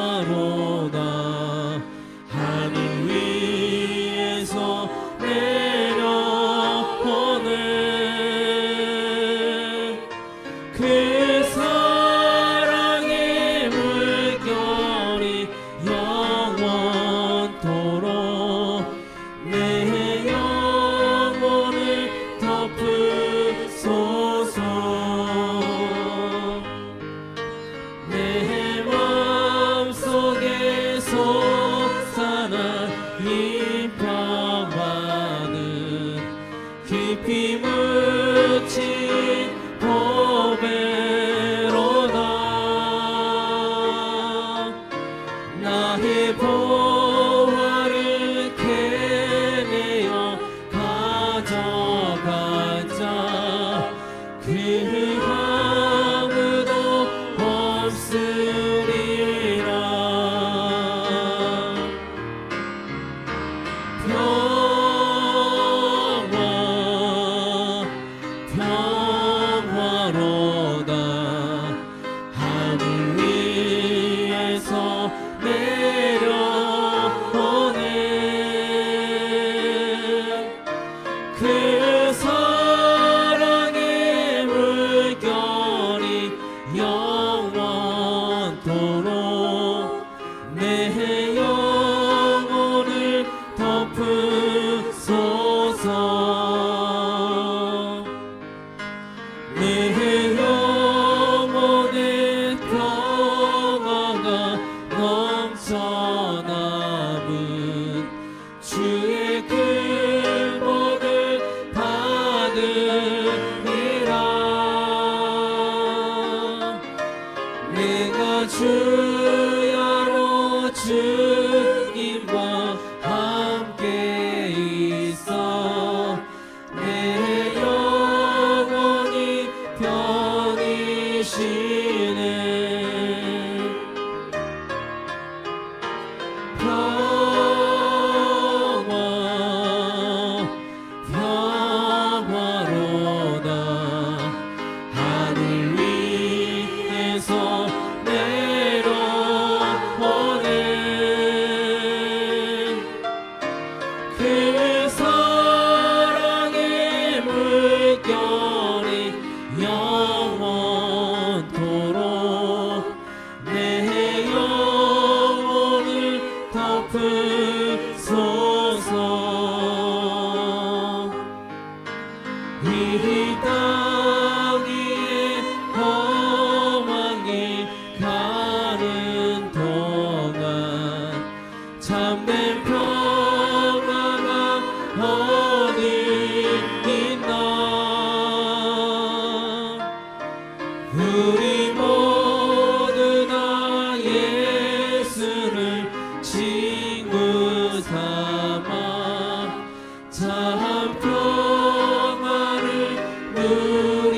평화로다. 하늘 위에서 내려오네. 그 사랑의 물결이 영원토록 내 영혼을 덮으소서. 내 마음속에 솟아난 이 평화는 깊이 묻힌 보배로다. 나의 보화를 캐내어 가져간 자 그 아무도 없으리라. 평화로다. 하늘 위에서 내려오네. 그 사랑의 물결이 영원토록 내 영혼을 덮으소서. 내 영혼의 평화가 넘쳐남은 주의 근복을 받으리라. 내가 주야로 주님과 함께 있어 내 영혼이 편히 쉬네. 평화로다. 하늘 위에서 내려오네. 그 사랑의 물결이 영원토록 내 영혼을 덮으소서. 이 땅 위에 험한 길 가는 동안 참된 평화가 어디 있나. 우리 모두 다 예수를 친구 삼아 참 평화를 누리겠네.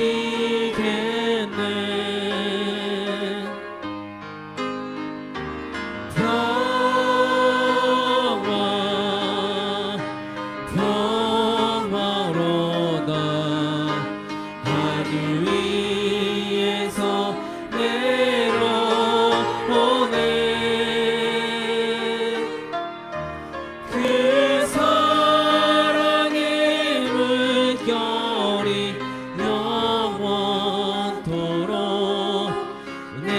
평화로다. 하늘 위에서 내려오네. 그 사랑의 물결이 영원토록 내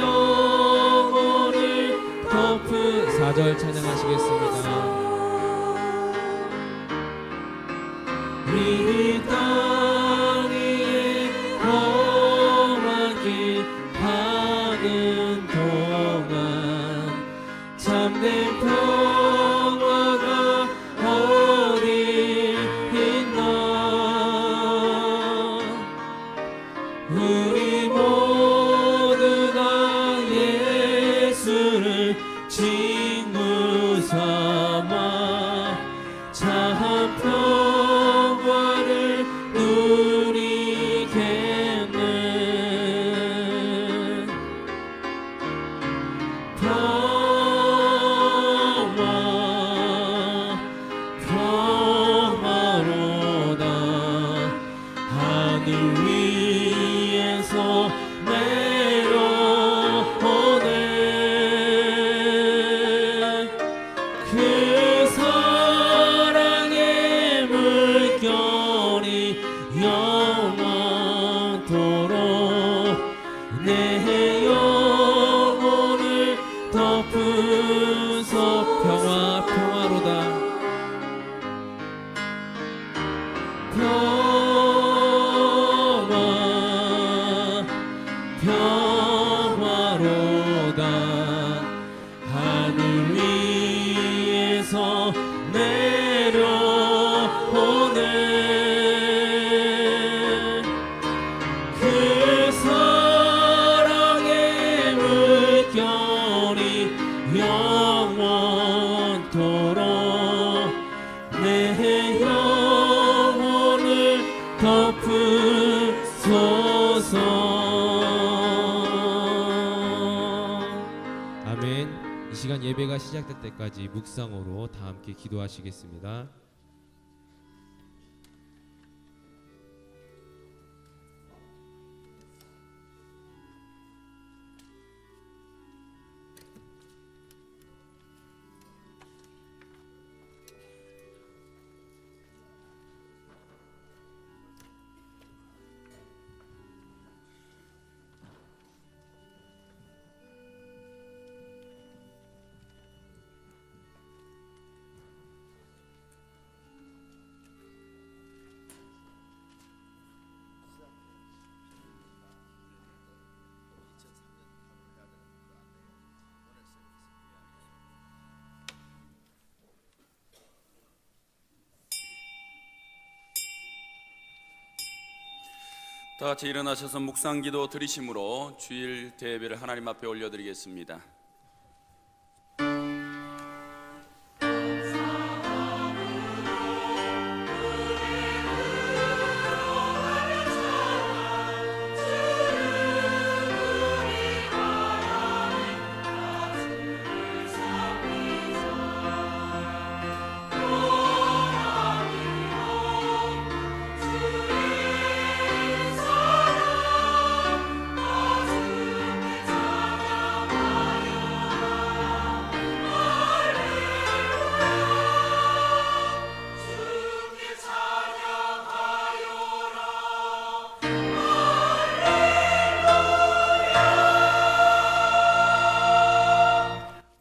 영혼을 덮으. 4절 찬양하시겠습니다. 이 땅 위에 험한 길 가는 동안 참된 평화가 어디 있나. 우리 모두 다 예수를 친구 삼아 참 평화를 누리겠네. 평화로다. 하늘 위 영원토록 내 영혼을 덮으소. 평화로다. 평화로다. 하늘 위에서 내려오네. 그 사랑의 물결이 영원토록 내 영혼을 덮으소서. 아멘. 이 시간 예배가 시작될 때까지 묵상으로 다 함께 기도하시겠습니다. 다 같이 일어나셔서 묵상기도 드리심으로 주일 대예배를 하나님 앞에 올려드리겠습니다.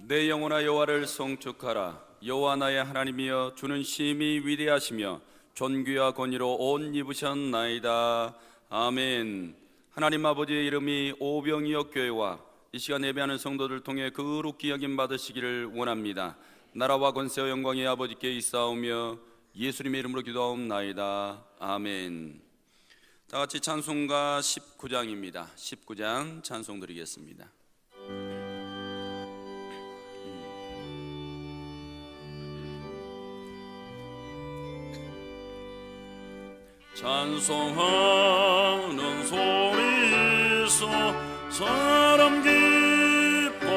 내 영혼아 여호와를 송축하라. 여호와 나의 하나님이여 주는 심히 위대하시며 존귀와 권위로 옷 입으셨나이다. 아멘. 하나님 아버지의 이름이 오병이어 교회와 이 시간 예배하는 성도들 통해 거룩히 여김 받으시기를 원합니다. 나라와 권세와 영광이 아버지께 있사오며 예수님의 이름으로 기도하옵나이다. 아멘. 다 같이 찬송가 19장입니다. 19장 찬송 드리겠습니다. 찬송하는 소리 있어 사람 기뻐하도다.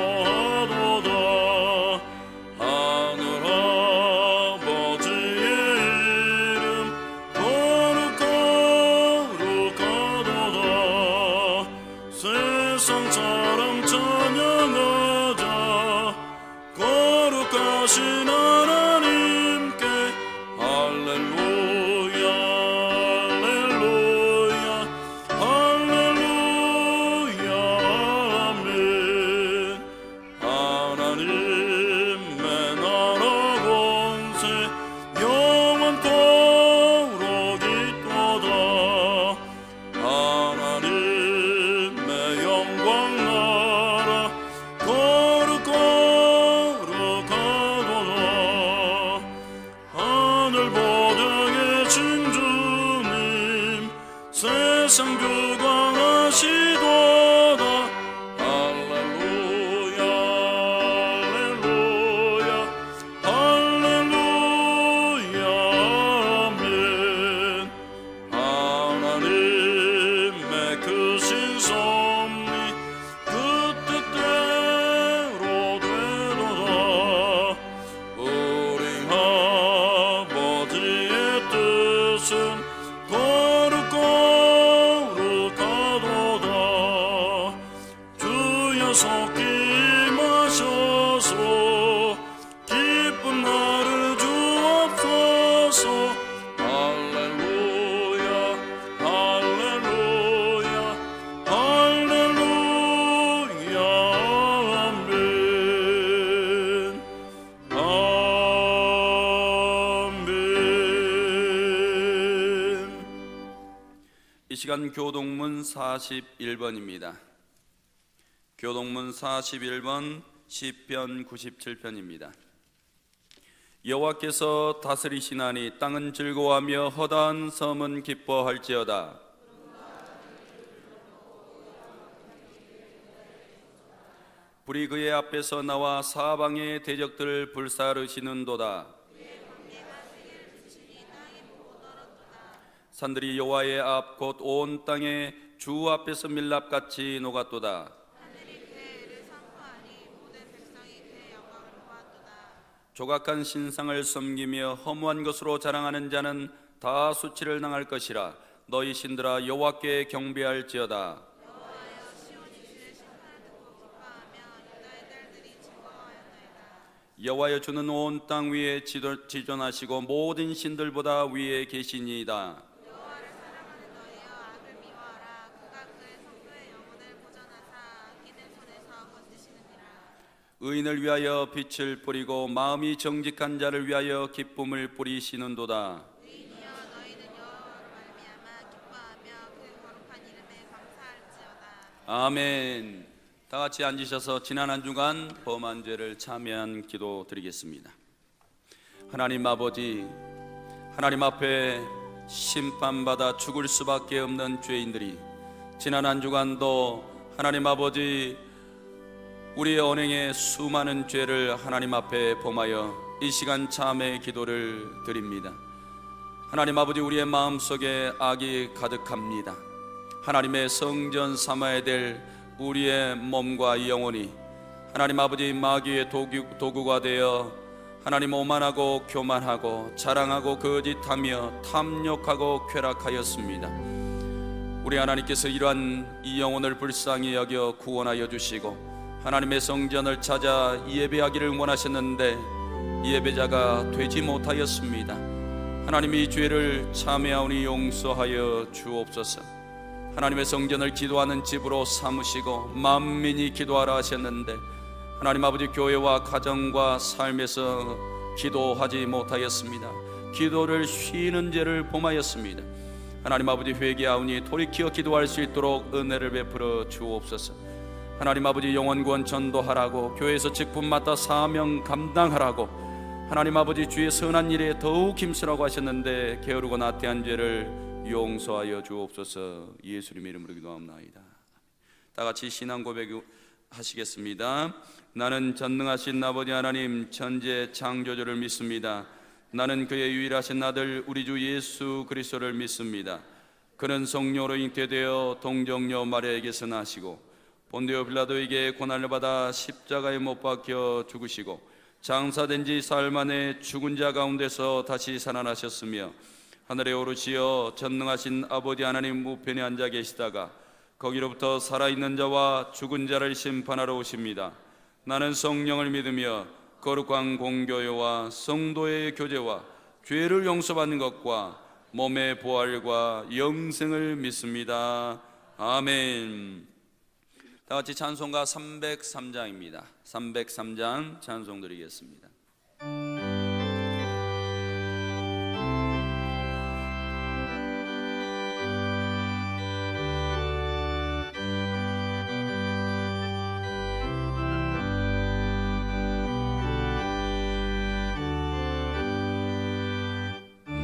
하늘 아버지의 이름 거룩하도다. 세상 사람 찬양하자. 거룩하신 하나님께 할렐루야. 세상 교광하시도다. 할렐루야 할렐루야 할렐루야 아멘. 하나님의 크신 섭리 그 뜻대로 되도다. 우리 아버지의 뜻은 거룩하도다. 이 시간 교동문 41번입니다. 교동문 41번 시편 97편입니다. 여호와께서 다스리시나니 땅은 즐거워하며 허다한 섬은 기뻐할지어다. 불이 그의 앞에서 나와 사방의 대적들을 불사르시는도다. 산들이 여호와의 앞 곧 온 땅에 주 앞에서 밀랍같이 녹았도다. 조각한 신상을 섬기며 허무한 것으로 자랑하는 자는 다 수치를 당할 것이라. 너희 신들아 여호와께 경배할지어다. 여호와여 주는 온 땅 위에 지존하시고 모든 신들보다 위에 계시니이다. 의인을 위하여 빛을 뿌리고 마음이 정직한 자를 위하여 기쁨을 뿌리시는도다. 아멘. 다 같이 앉으셔서 지난 한 주간 범한 죄를 참여한 기도 드리겠습니다. 하나님 아버지, 하나님 앞에 심판받아 죽을 수밖에 없는 죄인들이 지난 한 주간도 하나님 아버지 우리의 언행에 수많은 죄를 하나님 앞에 범하여 이 시간 참회의 기도를 드립니다. 하나님 아버지, 우리의 마음속에 악이 가득합니다. 하나님의 성전 삼아야 될 우리의 몸과 영혼이 하나님 아버지 마귀의 도구가 되어 하나님 오만하고 교만하고 자랑하고 거짓하며 탐욕하고 쾌락하였습니다. 우리 하나님께서 이러한 이 영혼을 불쌍히 여겨 구원하여 주시고 하나님의 성전을 찾아 예배하기를 원하셨는데 예배자가 되지 못하였습니다. 하나님, 이 죄를 참회하오니 용서하여 주옵소서. 하나님의 성전을 기도하는 집으로 삼으시고 만민이 기도하라 하셨는데 하나님 아버지 교회와 가정과 삶에서 기도하지 못하였습니다. 기도를 쉬는 죄를 범하였습니다. 하나님 아버지 회개하오니 돌이켜 기도할 수 있도록 은혜를 베풀어 주옵소서. 하나님 아버지 영혼구원 전도하라고 교회에서 직분 맡아 사명 감당하라고 하나님 아버지 주의 선한 일에 더욱 힘쓰라고 하셨는데 게으르고 나태한 죄를 용서하여 주옵소서. 예수님의 이름으로 기도합나이다. 다 같이 신앙 고백하시겠습니다. 나는 전능하신 아버지 하나님 천재 창조주를 믿습니다. 나는 그의 유일하신 아들 우리 주 예수 그리스도를 믿습니다. 그는 성령으로 잉태되어 동정녀 마리아에게서 나시고 본디오 빌라도에게 고난을 받아 십자가에 못 박혀 죽으시고 장사된 지 사흘 만에 죽은 자 가운데서 다시 살아나셨으며 하늘에 오르시어 전능하신 아버지 하나님 우편에 앉아 계시다가 거기로부터 살아있는 자와 죽은 자를 심판하러 오십니다. 나는 성령을 믿으며 거룩한 공교회와 성도의 교제와 죄를 용서받는 것과 몸의 부활과 영생을 믿습니다. 아멘. 다 같이 찬송가 303장입니다. 303장 찬송 드리겠습니다.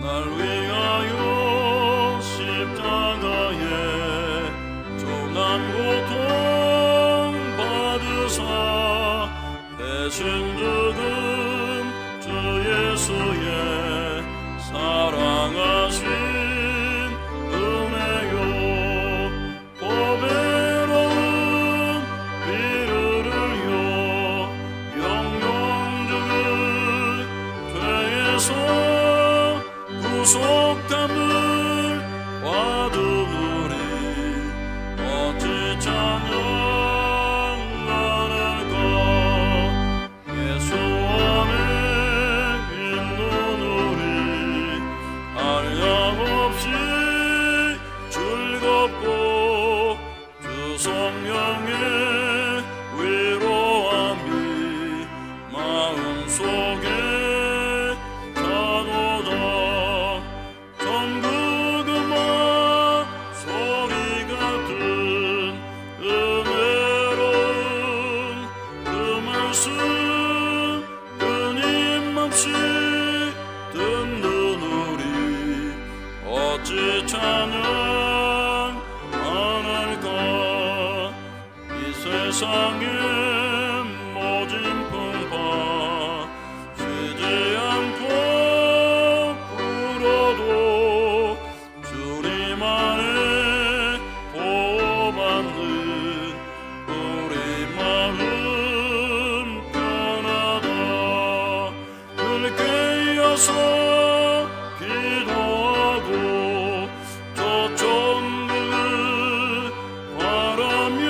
날 위하여 십자가에 조난 고통 받으사 대신 죽은 찬양 안 할까 이 세상의 모진 풍파 쉬지 않고 불어도 주님 안에 보호받는 우리 마음 편하다 그렇게 이어서 기도하고 저 천국을 바라며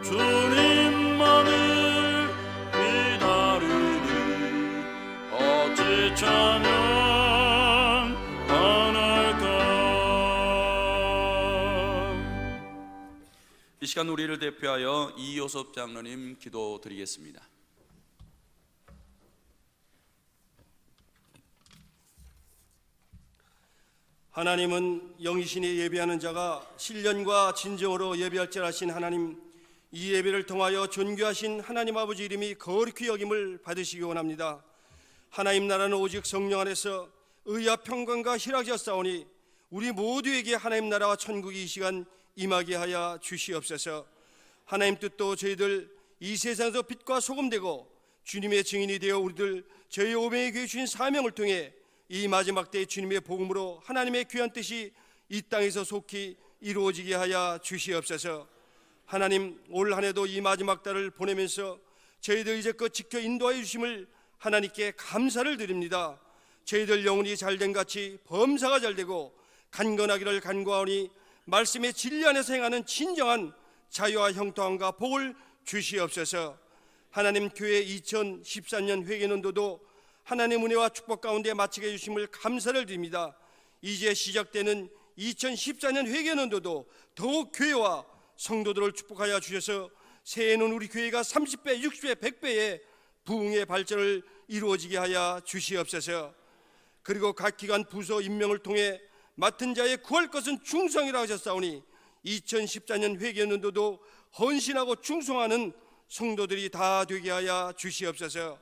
주님만을 기다리니 어찌 찬양 안 할까. 이 시간 우리를 대표하여 이요섭 장로님 기도드리겠습니다. 하나님은 영이신이 예배하는 자가 신령과 진정으로 예배할 줄 아신 하나님, 이 예배를 통하여 존귀하신 하나님 아버지 이름이 거룩히 여김을 받으시기 원합니다. 하나님 나라는 오직 성령 안에서 의와 평강과 희락이었사오니 우리 모두에게 하나님 나라와 천국이 이 시간 임하게 하여 주시옵소서. 하나님 뜻도 저희들 이 세상에서 빛과 소금 되고 주님의 증인이 되어 우리들 저희 오병의 교회 주신 사명을 통해 이 마지막 때의 주님의 복음으로 하나님의 귀한 뜻이 이 땅에서 속히 이루어지게 하여 주시옵소서. 하나님, 올 한 해도 이 마지막 달을 보내면서 저희들 이제껏 지켜 인도하여 주심을 하나님께 감사를 드립니다. 저희들 영혼이 잘된 같이 범사가 잘되고 간건하기를 간구하오니 말씀의 진리 안에서 행하는 진정한 자유와 형통함과 복을 주시옵소서. 하나님, 교회 2014년 회개년도도 하나님의 은혜와 축복 가운데 마치게 해주심을 감사를 드립니다. 이제 시작되는 2014년 회개년도도 더욱 교회와 성도들을 축복하여 주셔서 새해에는 우리 교회가 30배, 60배, 100배의 부흥의 발전을 이루어지게 하여 주시옵소서. 그리고 각 기관 부서 임명을 통해 맡은 자의 구할 것은 충성이라 하셨사오니 2014년 회개년도도 헌신하고 충성하는 성도들이 다 되게 하여 주시옵소서.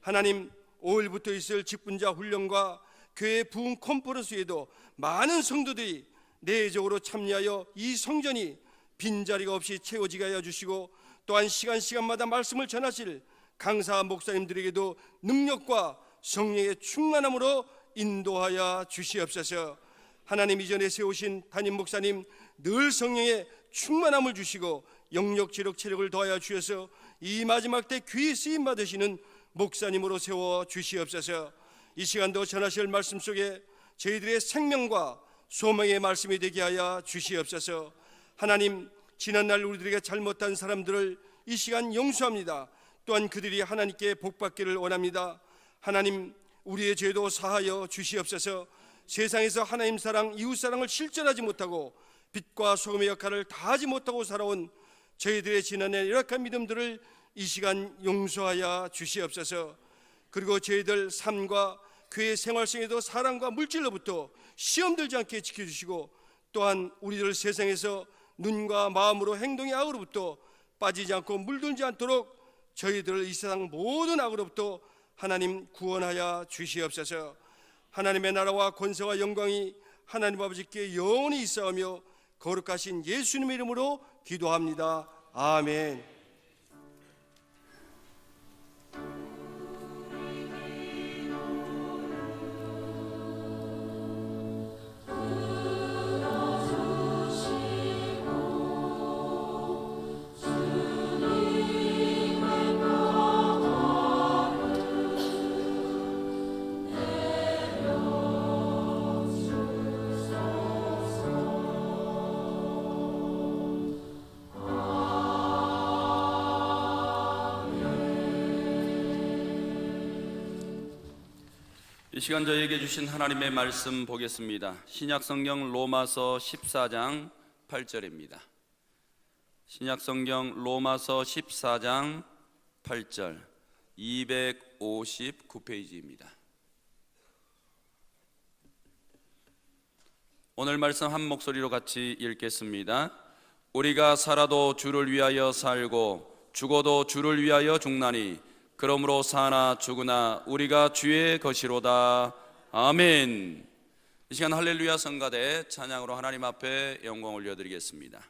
하나님, 5일부터 있을 직분자 훈련과 교회 부흥 컨퍼런스에도 많은 성도들이 내적으로 참여하여 이 성전이 빈자리가 없이 채워지게 하여 주시고, 또한 시간마다 말씀을 전하실 강사 목사님들에게도 능력과 성령의 충만함으로 인도하여 주시옵소서. 하나님, 이전에 세우신 담임 목사님 늘 성령의 충만함을 주시고 영력, 지력, 체력을 더하여 주셔서 이 마지막 때 귀히 쓰임 받으시는 목사님으로 세워 주시옵소서. 이 시간도 전하실 말씀 속에 저희들의 생명과 소망의 말씀이 되게 하여 주시옵소서. 하나님, 지난날 우리들에게 잘못한 사람들을 이 시간 용서합니다. 또한 그들이 하나님께 복받기를 원합니다. 하나님, 우리의 죄도 사하여 주시옵소서. 세상에서 하나님 사랑, 이웃 사랑을 실천하지 못하고 빛과 소금의 역할을 다하지 못하고 살아온 저희들의 지난해 열악한 믿음들을 이 시간 용서하여 주시옵소서. 그리고 저희들 삶과 교회 생활 속에도 사랑과 물질로부터 시험 들지 않게 지켜주시고, 또한 우리들 세상에서 눈과 마음으로 행동의 악으로부터 빠지지 않고 물들지 않도록 저희들을 이 세상 모든 악으로부터 하나님 구원하여 주시옵소서. 하나님의 나라와 권세와 영광이 하나님 아버지께 영원히 있사오며 거룩하신 예수님의 이름으로 기도합니다. 아멘. 이 시간 저에게 주신 하나님의 말씀 보겠습니다. 신약성경 로마서 14장 8절입니다. 신약성경 로마서 14장 8절 259페이지입니다. 오늘 말씀 한 목소리로 같이 읽겠습니다. 우리가 살아도 주를 위하여 살고 죽어도 주를 위하여 죽나니 그러므로 사나 죽으나 우리가 주의 것이로다. 아멘. 이 시간 할렐루야 성가대 찬양으로 하나님 앞에 영광 올려드리겠습니다.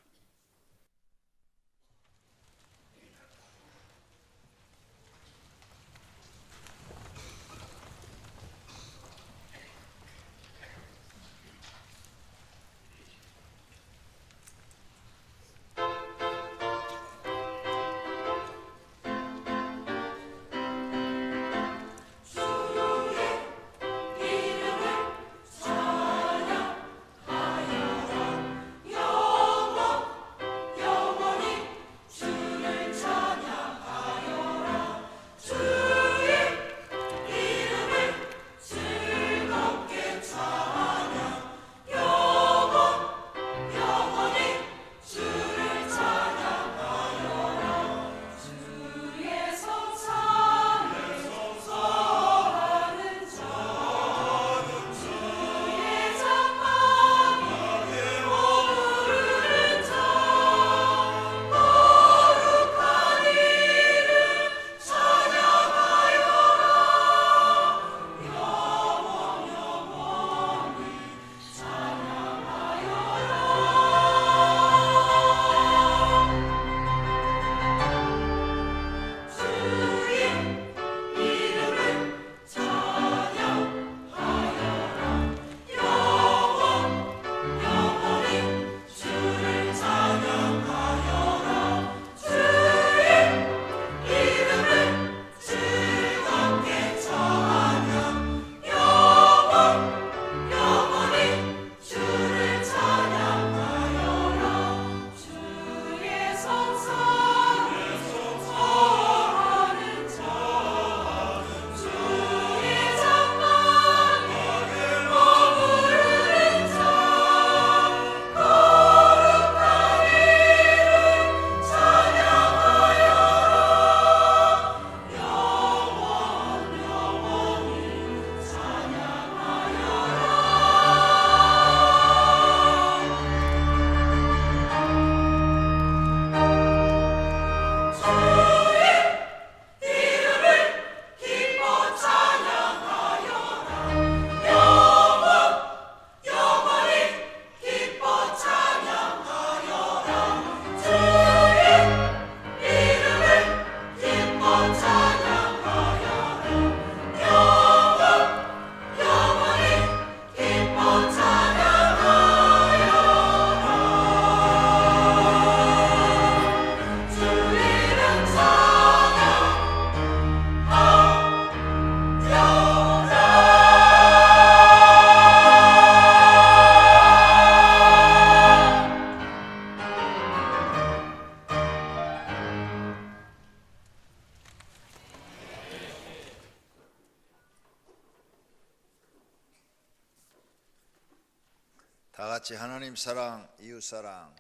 다 같이 하나님 사랑, 이웃 사랑.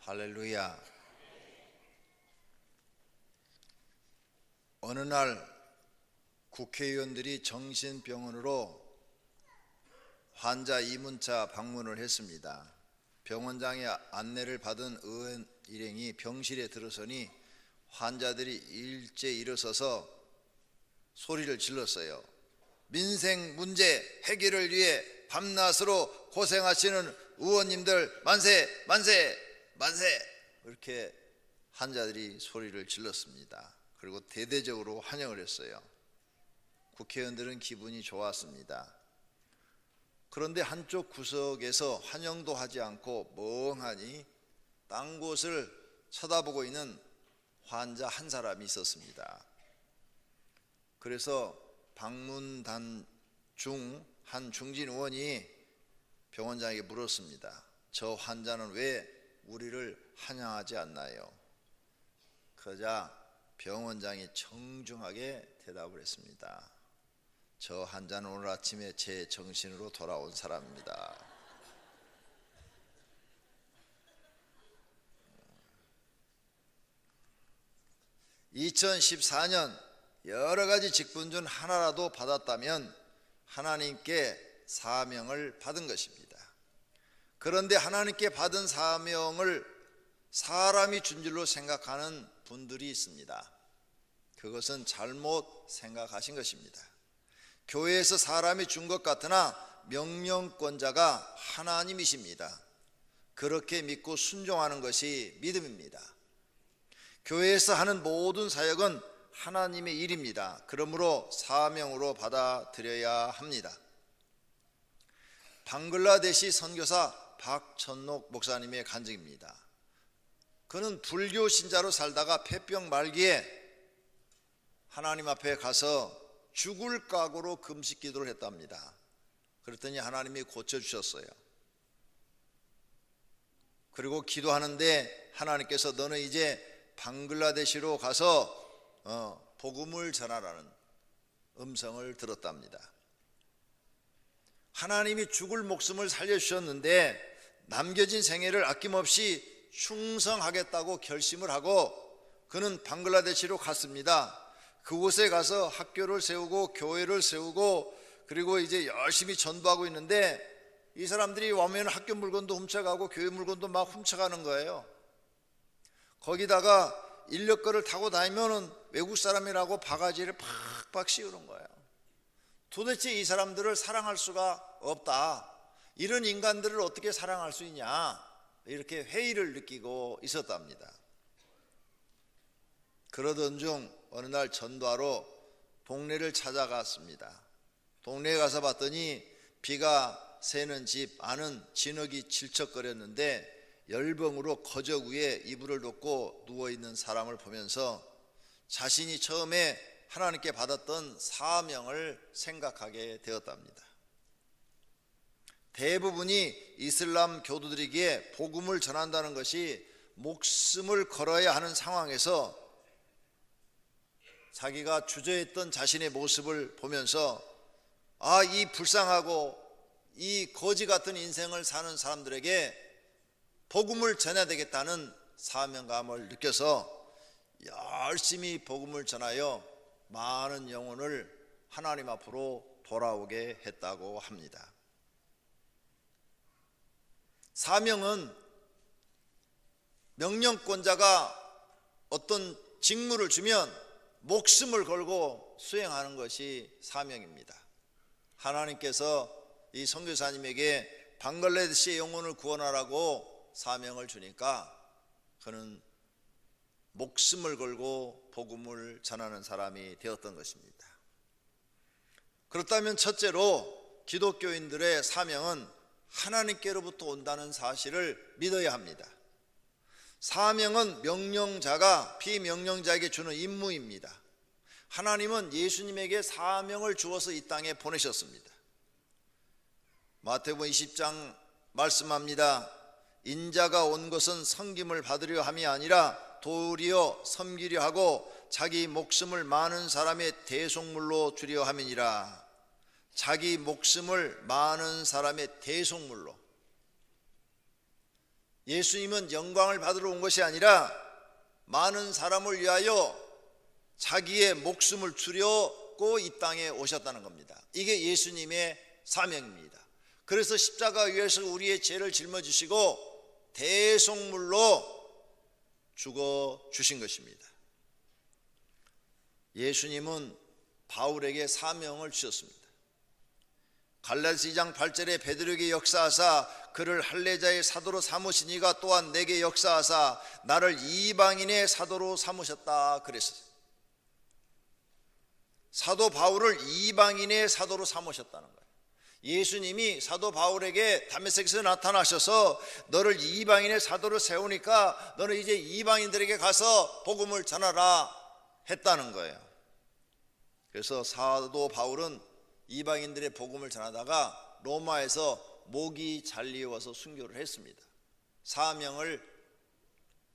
할렐루야. 어느 날 국회의원들이 정신병원으로 환자 이문차 방문을 했습니다. 병원장의 안내를 받은 의원 일행이 병실에 들어서니 환자들이 일제 일어서서 소리를 질렀어요. 민생 문제 해결을 위해 밤낮으로 고생하시는 의원님들 만세 만세 만세, 이렇게 환자들이 소리를 질렀습니다. 그리고 대대적으로 환영을 했어요. 국회의원들은 기분이 좋았습니다. 그런데 한쪽 구석에서 환영도 하지 않고 멍하니 딴 곳을 쳐다보고 있는 환자 한 사람이 있었습니다. 그래서 방문단 중 한 중진 의원이 병원장에게 물었습니다. 저 환자는 왜 우리를 환영하지 않나요? 그러자 병원장이 정중하게 대답을 했습니다. 저 환자는 오늘 아침에 제 정신으로 돌아온 사람입니다. 2014년 여러 가지 직분 중 하나라도 받았다면 하나님께 사명을 받은 것입니다. 그런데 하나님께 받은 사명을 사람이 준 줄로 생각하는 분들이 있습니다. 그것은 잘못 생각하신 것입니다. 교회에서 사람이 준 것 같으나 명령권자가 하나님이십니다. 그렇게 믿고 순종하는 것이 믿음입니다. 교회에서 하는 모든 사역은 하나님의 일입니다. 그러므로 사명으로 받아들여야 합니다. 방글라데시 선교사 박천록 목사님의 간증입니다. 그는 불교 신자로 살다가 폐병 말기에 하나님 앞에 가서 죽을 각오로 금식 기도를 했답니다. 그랬더니 하나님이 고쳐주셨어요. 그리고 기도하는데 하나님께서 너는 이제 방글라데시로 가서 복음을 전하라는 음성을 들었답니다. 하나님이 죽을 목숨을 살려주셨는데 남겨진 생애를 아낌없이 충성하겠다고 결심을 하고 그는 방글라데시로 갔습니다. 그곳에 가서 학교를 세우고 교회를 세우고 그리고 이제 열심히 전도하고 있는데 이 사람들이 오면 학교 물건도 훔쳐가고 교회 물건도 막 훔쳐가는 거예요. 거기다가 인력거를 타고 다니면은 외국 사람이라고 바가지를 팍팍 씌우는 거예요. 도대체 이 사람들을 사랑할 수가 없다. 이런 인간들을 어떻게 사랑할 수 있냐. 이렇게 회의를 느끼고 있었답니다. 그러던 중 어느 날 전도하러 동네를 찾아갔습니다. 동네에 가서 봤더니 비가 새는 집 안은 진흙이 질척거렸는데 열병으로 거적 위에 이불을 덮고 누워있는 사람을 보면서 자신이 처음에 하나님께 받았던 사명을 생각하게 되었답니다. 대부분이 이슬람 교도들에게 복음을 전한다는 것이 목숨을 걸어야 하는 상황에서 자기가 주저했던 자신의 모습을 보면서 이 불쌍하고 이 거지 같은 인생을 사는 사람들에게 복음을 전해야 되겠다는 사명감을 느껴서 열심히 복음을 전하여 많은 영혼을 하나님 앞으로 돌아오게 했다고 합니다. 사명은 명령권자가 어떤 직무를 주면 목숨을 걸고 수행하는 것이 사명입니다. 하나님께서 이 선교사님에게 방글라데시의 영혼을 구원하라고 사명을 주니까 그는 목숨을 걸고 복음을 전하는 사람이 되었던 것입니다. 그렇다면 첫째로 기독교인들의 사명은 하나님께로부터 온다는 사실을 믿어야 합니다. 사명은 명령자가 비명령자에게 주는 임무입니다. 하나님은 예수님에게 사명을 주어서 이 땅에 보내셨습니다. 마태복음 20장 말씀합니다. 인자가 온 것은 섬김을 받으려 함이 아니라 도리어 섬기려 하고 자기 목숨을 많은 사람의 대속물로 주려 함이니라. 자기 목숨을 많은 사람의 대속물로. 예수님은 영광을 받으러 온 것이 아니라 많은 사람을 위하여 자기의 목숨을 주려고 이 땅에 오셨다는 겁니다. 이게 예수님의 사명입니다. 그래서 십자가 위에서 우리의 죄를 짊어지시고 대속물로 죽어 주신 것입니다. 예수님은 바울에게 사명을 주셨습니다. 갈라디아 2장 8절에 베드로에게 역사하사 그를 할례자의 사도로 삼으시니가 또한 내게 역사하사 나를 이방인의 사도로 삼으셨다 그랬어요. 사도 바울을 이방인의 사도로 삼으셨다는 거예요. 예수님이 사도 바울에게 다메섹에서 나타나셔서 너를 이방인의 사도로 세우니까 너는 이제 이방인들에게 가서 복음을 전하라 했다는 거예요. 그래서 사도 바울은 이방인들의 복음을 전하다가 로마에서 목이 잘리워서 순교를 했습니다. 사명을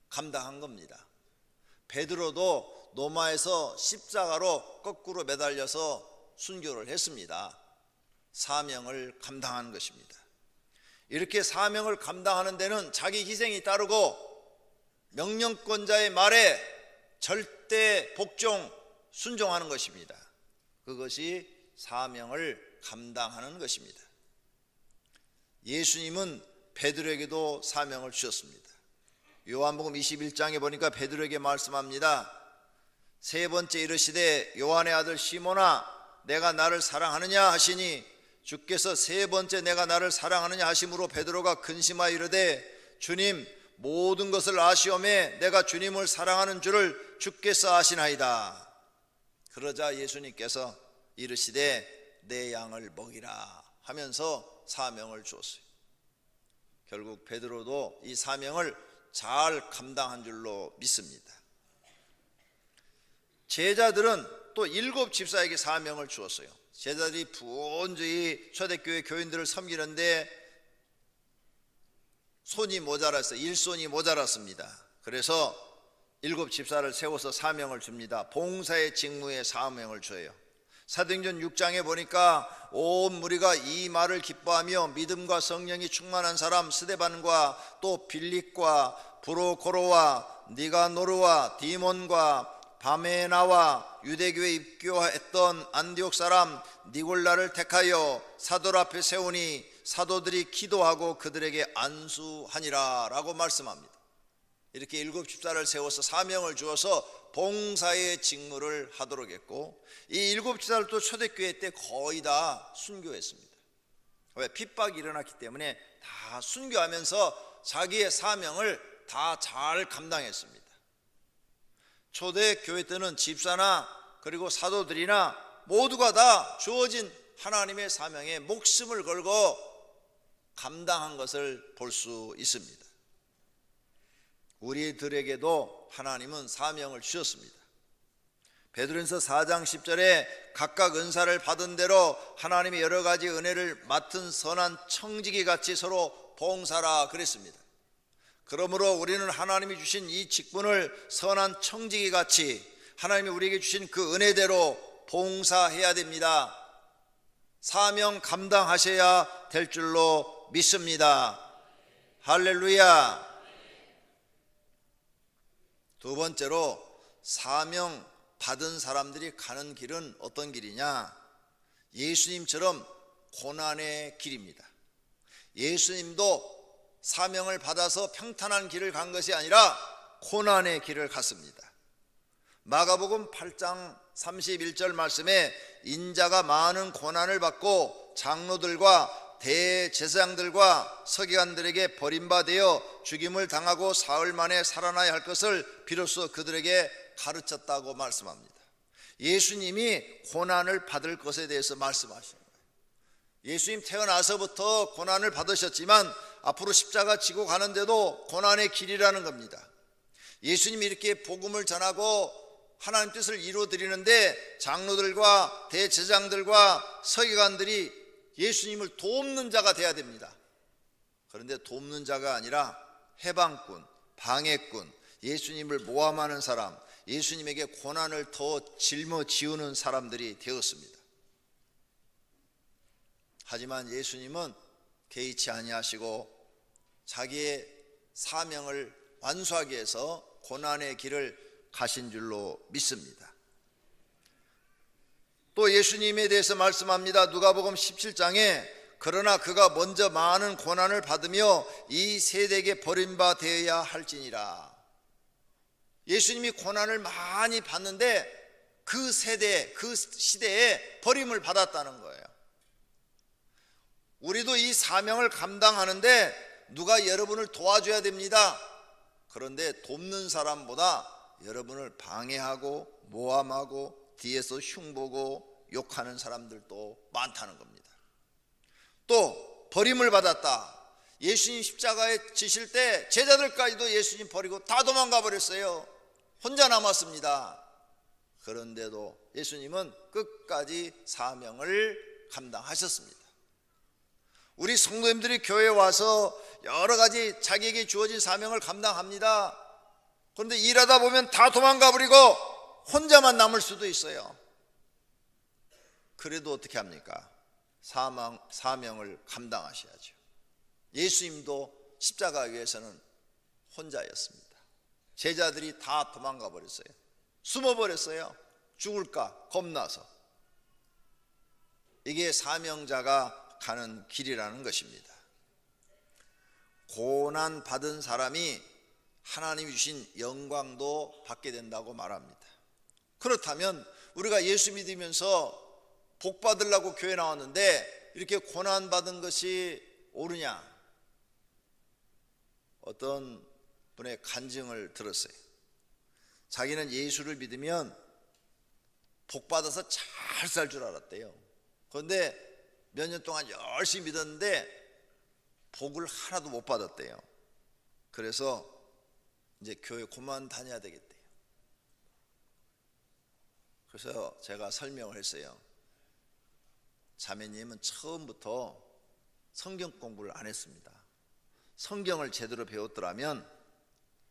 감당한 겁니다. 베드로도 로마에서 십자가로 거꾸로 매달려서 순교를 했습니다. 사명을 감당하는 것입니다. 이렇게 사명을 감당하는 데는 자기 희생이 따르고 명령권자의 말에 절대 복종 순종하는 것입니다. 그것이 사명을 감당하는 것입니다. 예수님은 베드로에게도 사명을 주셨습니다. 요한복음 21장에 보니까 베드로에게 말씀합니다. 세 번째 이르시되 요한의 아들 시몬아 내가 나를 사랑하느냐 하시니 주께서 세 번째 내가 나를 사랑하느냐 하심으로 베드로가 근심하여 이르되 주님 모든 것을 아시오매 내가 주님을 사랑하는 줄을 주께서 아시나이다. 그러자 예수님께서 이르시되 내 양을 먹이라 하면서 사명을 주었어요. 결국 베드로도 이 사명을 잘 감당한 줄로 믿습니다. 제자들은 또 7 집사에게 사명을 주었어요. 제자들이 부온주의 초대교회 교인들을 섬기는데 손이 모자랐어요. 일손이 모자랐습니다. 그래서 7 집사를 세워서 사명을 줍니다. 봉사의 직무에 사명을 줘요. 사도행전 6장에 보니까 온 무리가 이 말을 기뻐하며 믿음과 성령이 충만한 사람 스데반과 또 빌립과 브로코로와 니가노르와 디몬과 바메나와 유대교에 입교했던 안디옥 사람 니골라를 택하여 사도들 앞에 세우니 사도들이 기도하고 그들에게 안수하니라 라고 말씀합니다. 이렇게 7 집사를 세워서 사명을 주어서 봉사의 직무를 하도록 했고, 이 7 집사를 또 초대교회 때 거의 다 순교했습니다. 왜? 핍박이 일어났기 때문에 다 순교하면서 자기의 사명을 다 잘 감당했습니다. 초대교회 때는 집사나 그리고 사도들이나 모두가 다 주어진 하나님의 사명에 목숨을 걸고 감당한 것을 볼 수 있습니다. 우리들에게도 하나님은 사명을 주셨습니다. 베드로전서 4장 10절에 각각 은사를 받은 대로 하나님의 여러 가지 은혜를 맡은 선한 청지기 같이 서로 봉사라 그랬습니다. 그러므로 우리는 하나님이 주신 이 직분을 선한 청지기 같이 하나님이 우리에게 주신 그 은혜대로 봉사해야 됩니다. 사명 감당하셔야 될 줄로 믿습니다. 할렐루야. 두 번째로 사명 받은 사람들이 가는 길은 어떤 길이냐? 예수님처럼 고난의 길입니다. 예수님도 사명을 받아서 평탄한 길을 간 것이 아니라 고난의 길을 갔습니다. 마가복음 8장 31절 말씀에 인자가 많은 고난을 받고 장로들과 대제사장들과 서기관들에게 버림받아 죽임을 당하고 사흘 만에 살아나야 할 것을 비로소 그들에게 가르쳤다고 말씀합니다. 예수님이 고난을 받을 것에 대해서 말씀하시는 거예요. 예수님 태어나서부터 고난을 받으셨지만 앞으로 십자가 지고 가는데도 고난의 길이라는 겁니다. 예수님이 이렇게 복음을 전하고 하나님 뜻을 이루어드리는데 장로들과 대제사장들과 서기관들이 예수님을 돕는 자가 돼야 됩니다. 그런데 돕는 자가 아니라 해방꾼, 방해꾼, 예수님을 모함하는 사람, 예수님에게 고난을 더 짊어지우는 사람들이 되었습니다. 하지만 예수님은 개의치 아니하시고 자기의 사명을 완수하기 위해서 고난의 길을 가신 줄로 믿습니다. 또 예수님에 대해서 말씀합니다. 누가복음 17장에 그러나 그가 먼저 많은 고난을 받으며 이 세대에게 버림받아야 할지니라. 예수님이 고난을 많이 받는데 그 세대, 그 시대에 버림을 받았다는 거예요. 우리도 이 사명을 감당하는데 누가 여러분을 도와줘야 됩니다. 그런데 돕는 사람보다 여러분을 방해하고 모함하고 뒤에서 흉보고 욕하는 사람들도 많다는 겁니다. 또 버림을 받았다. 예수님 십자가에 지실 때 제자들까지도 예수님 버리고 다 도망가 버렸어요. 혼자 남았습니다. 그런데도 예수님은 끝까지 사명을 감당하셨습니다. 우리 성도님들이 교회에 와서 여러 가지 자기에게 주어진 사명을 감당합니다. 그런데 일하다 보면 다 도망가 버리고 혼자만 남을 수도 있어요. 그래도 어떻게 합니까? 사명을 감당하셔야죠. 예수님도 십자가 위에서는 혼자였습니다. 제자들이 다 도망가 버렸어요. 숨어 버렸어요. 죽을까 겁나서. 이게 사명자가 가는 길이라는 것입니다. 고난 받은 사람이 하나님이 주신 영광도 받게 된다고 말합니다. 그렇다면 우리가 예수 믿으면서 복 받으려고 교회 나왔는데 이렇게 고난 받은 것이 옳으냐? 어떤 분의 간증을 들었어요. 자기는 예수를 믿으면 복 받아서 잘 살 줄 알았대요. 그런데 몇 년 동안 열심히 믿었는데 복을 하나도 못 받았대요. 그래서 이제 교회 그만 다녀야 되겠대요. 그래서 제가 설명을 했어요. 자매님은 처음부터 성경 공부를 안 했습니다. 성경을 제대로 배웠더라면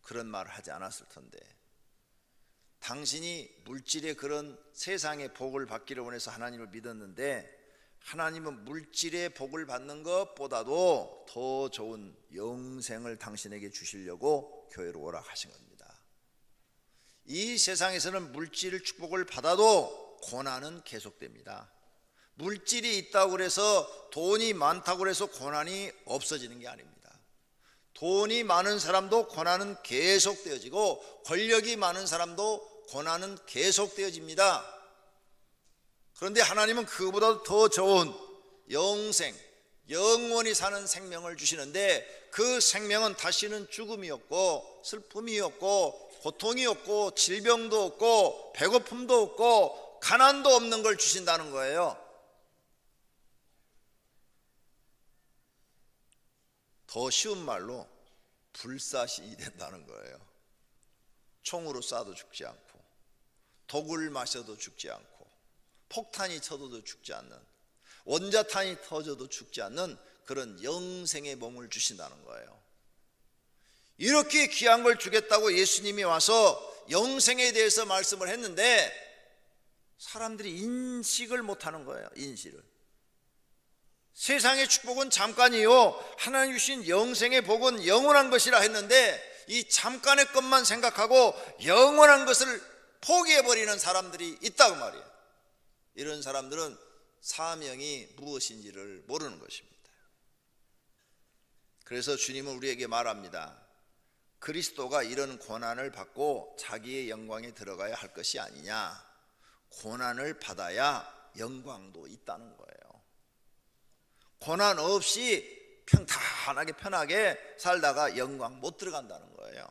그런 말을 하지 않았을 텐데, 당신이 물질의 그런 세상의 복을 받기를 원해서 하나님을 믿었는데, 하나님은 물질의 복을 받는 것보다도 더 좋은 영생을 당신에게 주시려고 교회로 오라 하신 겁니다. 이 세상에서는 물질 축복을 받아도 고난은 계속됩니다. 물질이 있다고 해서, 돈이 많다고 해서 고난이 없어지는 게 아닙니다. 돈이 많은 사람도 고난은 계속되어지고, 권력이 많은 사람도 고난은 계속되어집니다. 그런데 하나님은 그보다 더 좋은 영생, 영원히 사는 생명을 주시는데, 그 생명은 다시는 죽음이 없고 슬픔이 없고 고통이 없고 질병도 없고 배고픔도 없고 가난도 없는 걸 주신다는 거예요. 더 쉬운 말로 불사신이 된다는 거예요. 총으로 쏴도 죽지 않고, 독을 마셔도 죽지 않고, 폭탄이 쳐도 죽지 않는, 원자탄이 터져도 죽지 않는 그런 영생의 몸을 주신다는 거예요. 이렇게 귀한 걸 주겠다고 예수님이 와서 영생에 대해서 말씀을 했는데 사람들이 인식을 못하는 거예요. 인식을. 세상의 축복은 잠깐이요, 하나님 주신 영생의 복은 영원한 것이라 했는데, 이 잠깐의 것만 생각하고 영원한 것을 포기해버리는 사람들이 있다고 말이에요. 이런 사람들은 사명이 무엇인지를 모르는 것입니다. 그래서 주님은 우리에게 말합니다. 그리스도가 이런 고난을 받고 자기의 영광에 들어가야 할 것이 아니냐. 고난을 받아야 영광도 있다는 거예요. 고난 없이 평탄하게 편하게 살다가 영광 못 들어간다는 거예요.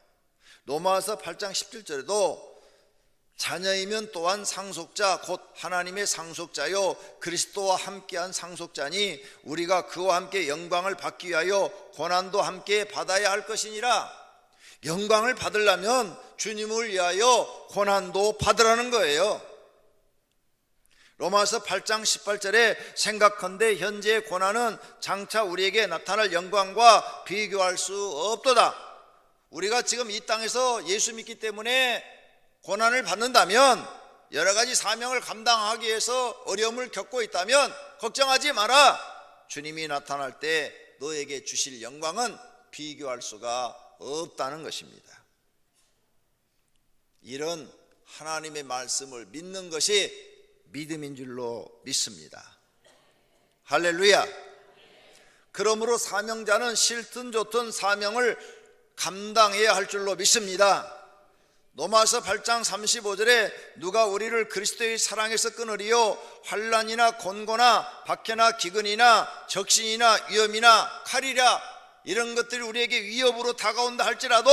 로마서 8장 17절에도 자녀이면 또한 상속자 곧 하나님의 상속자요 그리스도와 함께한 상속자니 우리가 그와 함께 영광을 받기 위하여 고난도 함께 받아야 할 것이니라. 영광을 받으려면 주님을 위하여 고난도 받으라는 거예요. 로마서 8장 18절에 생각컨대 현재의 고난은 장차 우리에게 나타날 영광과 비교할 수 없도다. 우리가 지금 이 땅에서 예수 믿기 때문에 고난을 받는다면, 여러 가지 사명을 감당하기 위해서 어려움을 겪고 있다면 걱정하지 마라. 주님이 나타날 때 너에게 주실 영광은 비교할 수가 없다는 것입니다. 이런 하나님의 말씀을 믿는 것이 믿음인 줄로 믿습니다. 할렐루야. 그러므로 사명자는 싫든 좋든 사명을 감당해야 할 줄로 믿습니다. 로마서 8장 35절에 누가 우리를 그리스도의 사랑에서 끊으리요 환난이나 곤고나 박해나 기근이나 적신이나 위험이나 칼이라, 이런 것들이 우리에게 위협으로 다가온다 할지라도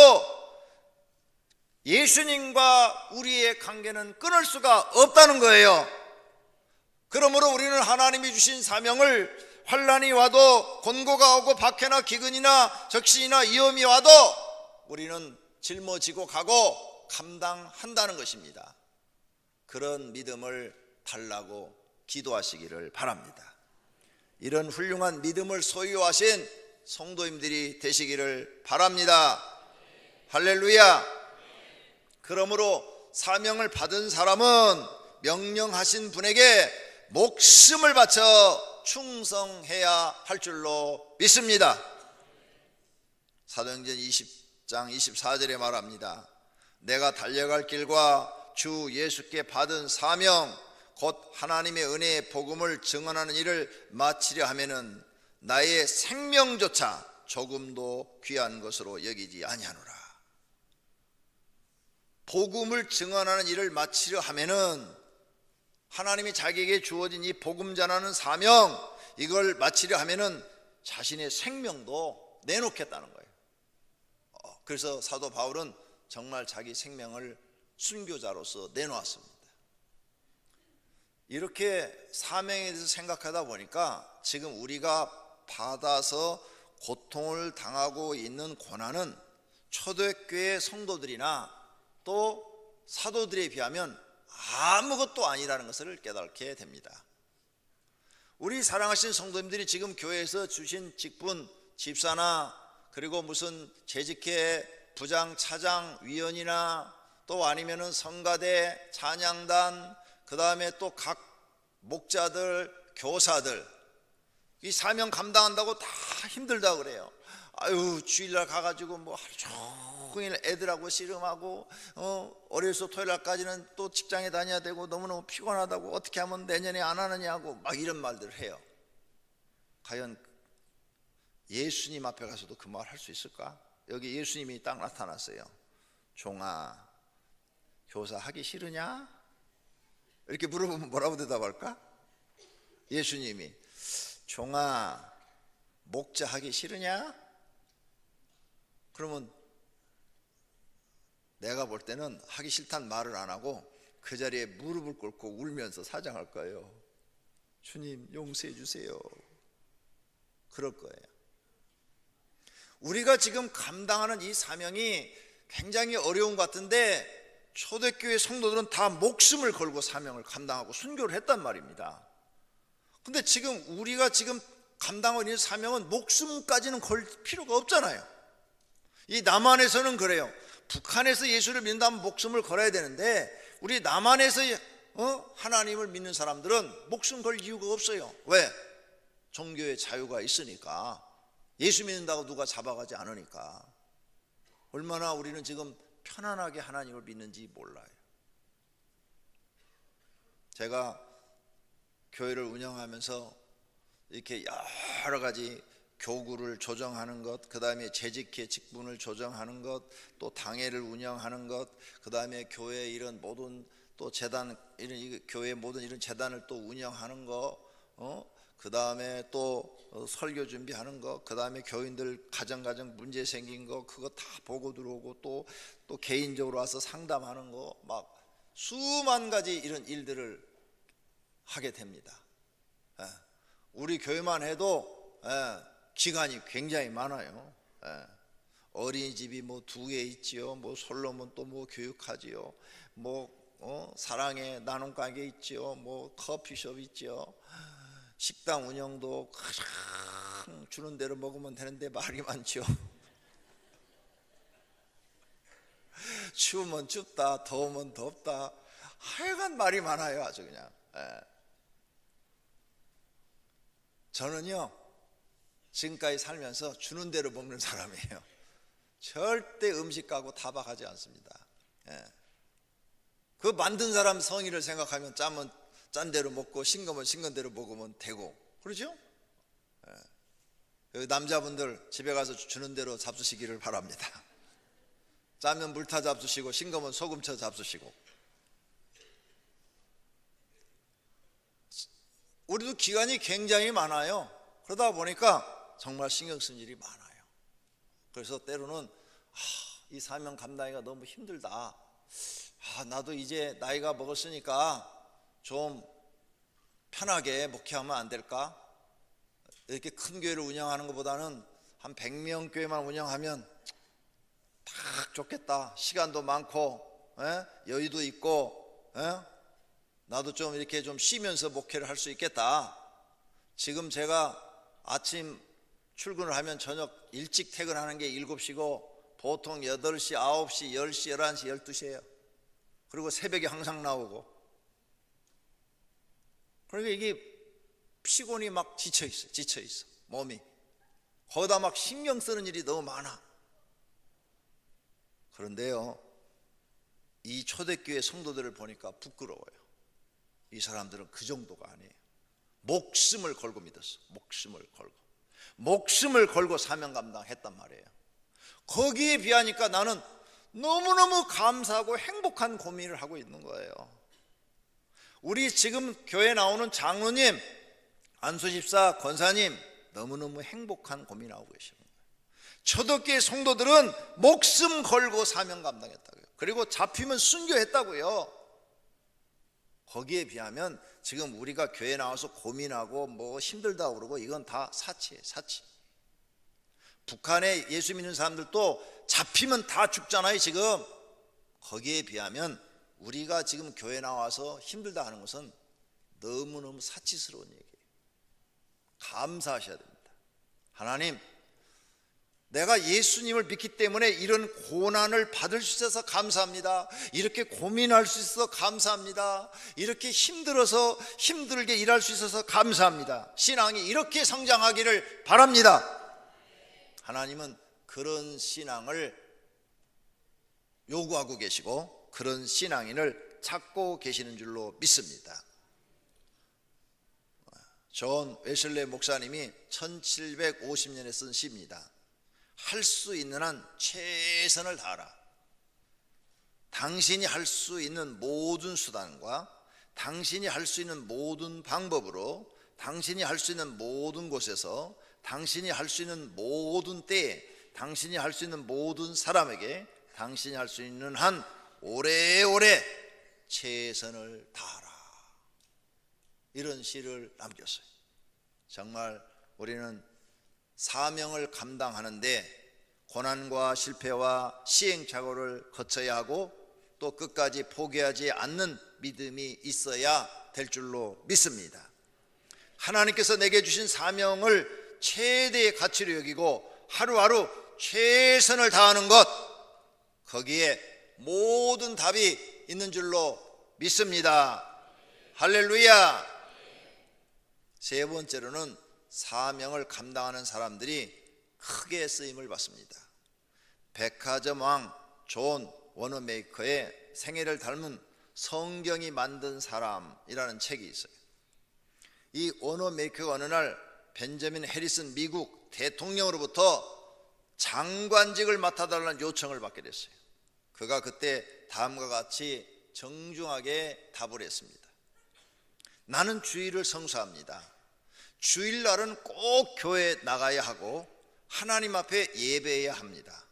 예수님과 우리의 관계는 끊을 수가 없다는 거예요. 그러므로 우리는 하나님이 주신 사명을 환난이 와도, 곤고가 오고 박해나 기근이나 적신이나 위험이 와도 우리는 짊어지고 가고 감당한다는 것입니다. 그런 믿음을 달라고 기도하시기를 바랍니다. 이런 훌륭한 믿음을 소유하신 성도님들이 되시기를 바랍니다. 할렐루야. 그러므로 사명을 받은 사람은 명령하신 분에게 목숨을 바쳐 충성해야 할 줄로 믿습니다. 사도행전 20장 24절에 말합니다. 내가 달려갈 길과 주 예수께 받은 사명 곧 하나님의 은혜의 복음을 증언하는 일을 마치려 하면은 나의 생명조차 조금도 귀한 것으로 여기지 아니하노라. 복음을 증언하는 일을 마치려 하면은 하나님이 자기에게 주어진 이 복음 전하는 사명, 이걸 마치려 하면은 자신의 생명도 내놓겠다는 거예요. 그래서 사도 바울은 정말 자기 생명을 순교자로서 내놓았습니다. 이렇게 사명에 대해서 생각하다 보니까 지금 우리가 받아서 고통을 당하고 있는 고난은 초대교회 성도들이나 또 사도들에 비하면 아무것도 아니라는 것을 깨닫게 됩니다. 우리 사랑하신 성도님들이 지금 교회에서 주신 직분, 집사나 그리고 무슨 재직회 부장, 차장, 위원이나 또 아니면은 성가대, 찬양단, 그 다음에 또 각 목자들, 교사들, 이 사명 감당한다고 다 힘들다 그래요. 아유, 주일날 가가지고 뭐 하루 종일 애들하고 씨름하고 월요일부터 토요일날까지는 또 직장에 다녀야 되고 너무너무 피곤하다고 어떻게 하면 내년에 안 하느냐고 막 이런 말들을 해요. 과연 예수님 앞에 가서도 그 말 할 수 있을까? 여기 예수님이 딱 나타났어요. 종아, 교사 하기 싫으냐? 이렇게 물어보면 뭐라고 대답할까? 예수님이 종아, 목자 하기 싫으냐? 그러면 내가 볼 때는 하기 싫다는 말을 안 하고 그 자리에 무릎을 꿇고 울면서 사장할 거예요. 주님 용서해 주세요. 그럴 거예요. 우리가 지금 감당하는 이 사명이 굉장히 어려운 것 같은데 초대교회 성도들은 다 목숨을 걸고 사명을 감당하고 순교를 했단 말입니다. 근데 지금 우리가 지금 감당하고 있는 사명은 목숨까지는 걸 필요가 없잖아요. 이 남한에서는 그래요. 북한에서 예수를 믿는다면 목숨을 걸어야 되는데 우리 남한에서 하나님을 믿는 사람들은 목숨 걸 이유가 없어요. 왜? 종교의 자유가 있으니까. 예수 믿는다고 누가 잡아가지 않으니까. 얼마나 우리는 지금 편안하게 하나님을 믿는지 몰라요. 제가 교회를 운영하면서 이렇게 여러 가지 교구를 조정하는 것, 그 다음에 재직회 직분을 조정하는 것, 또 당회를 운영하는 것, 그 다음에 교회 이런 모든 또 재단, 이런 교회 모든 이런 재단을 또 운영하는 거, 그 다음에 또 설교 준비하는 거, 그 다음에 교인들 가정 문제 생긴 거 그거 다 보고 들어오고 또 개인적으로 와서 상담하는 거, 막 수만 가지 이런 일들을 하게 됩니다. 우리 교회만 해도 기관이 굉장히 많아요. 어린이집이 뭐 2개 있지요. 뭐 솔로몬 또 뭐 교육하지요. 뭐 사랑의 나눔 가게 있지요. 뭐 커피숍 있지요. 식당 운영도 가장 주는 대로 먹으면 되는데 말이 많죠. 추우면 춥다, 더우면 덥다, 하여간 말이 많아요. 아주 그냥. 저는요 지금까지 살면서 주는 대로 먹는 사람이에요. 절대 음식 가고 타박하지 않습니다. 그 만든 사람 성의를 생각하면 짜면 짠 대로 먹고 싱거면 싱건 대로 먹으면 되고 그러죠? 남자분들 집에 가서 주는 대로 잡수시기를 바랍니다. 짜면 물타 잡수시고 싱거면 소금 쳐 잡수시고. 우리도 기간이 굉장히 많아요. 그러다 보니까 정말 신경 쓴 일이 많아요. 그래서 때로는 이 사명 감당하기가 너무 힘들다. 나도 이제 나이가 먹었으니까 좀 편하게 목회하면 안 될까? 이렇게 큰 교회를 운영하는 것보다는 한 100명 교회만 운영하면 딱 좋겠다. 시간도 많고 여유도 있고 나도 좀 이렇게 좀 쉬면서 목회를 할 수 있겠다. 지금 제가 아침 출근을 하면 저녁 일찍 퇴근하는 게 7시고 보통 8시, 9시, 10시, 11시, 12시예요. 그리고 새벽에 항상 나오고. 그러니까 이게 피곤이 막 지쳐 있어 몸이. 거기다 막 신경 쓰는 일이 너무 많아. 그런데요 이 초대교회 성도들을 보니까 부끄러워요. 이 사람들은 그 정도가 아니에요. 목숨을 걸고 믿었어. 목숨을 걸고 사명 감당했단 말이에요. 거기에 비하니까 나는 너무너무 감사하고 행복한 고민을 하고 있는 거예요. 우리 지금 교회 나오는 장로님, 안수집사, 권사님 너무너무 행복한 고민하고 계시는 거예요. 초대교회 성도들은 목숨 걸고 사명 감당했다고요. 그리고 잡히면 순교했다고요. 거기에 비하면 지금 우리가 교회 나와서 고민하고 뭐 힘들다고 그러고 이건 다 사치예요, 사치. 북한에 예수 믿는 사람들도 잡히면 다 죽잖아요 지금. 거기에 비하면 우리가 지금 교회 나와서 힘들다 하는 것은 너무너무 사치스러운 얘기예요. 감사하셔야 됩니다. 하나님, 내가 예수님을 믿기 때문에 이런 고난을 받을 수 있어서 감사합니다. 이렇게 고민할 수 있어서 감사합니다. 이렇게 힘들게 일할 수 있어서 감사합니다. 신앙이 이렇게 성장하기를 바랍니다. 하나님은 그런 신앙을 요구하고 계시고 그런 신앙인을 찾고 계시는 줄로 믿습니다. 존 웨슬레 목사님이 1750년에 쓴 시입니다. 할 수 있는 한 최선을 다하라. 당신이 할 수 있는 모든 수단과 당신이 할 수 있는 모든 방법으로 당신이 할 수 있는 모든 곳에서 당신이 할 수 있는 모든 때에 당신이 할 수 있는 모든 사람에게 당신이 할 수 있는 한 오래오래 최선을 다하라. 이런 시를 남겼어요. 정말 우리는 사명을 감당하는데 고난과 실패와 시행착오를 거쳐야 하고 또 끝까지 포기하지 않는 믿음이 있어야 될 줄로 믿습니다. 하나님께서 내게 주신 사명을 최대의 가치로 여기고 하루하루 최선을 다하는 것, 거기에 모든 답이 있는 줄로 믿습니다. 할렐루야. 세 번째로는 사명을 감당하는 사람들이 크게 쓰임을 받습니다. 백화점 왕 존 워너메이커의 생애를 닮은 성경이 만든 사람이라는 책이 있어요. 이 워너메이커가 어느 날 벤저민 해리슨 미국 대통령으로부터 장관직을 맡아달라는 요청을 받게 됐어요. 그가 그때 다음과 같이 정중하게 답을 했습니다. 나는 주일을 성수합니다. 주일날은 꼭 교회에 나가야 하고 하나님 앞에 예배해야 합니다.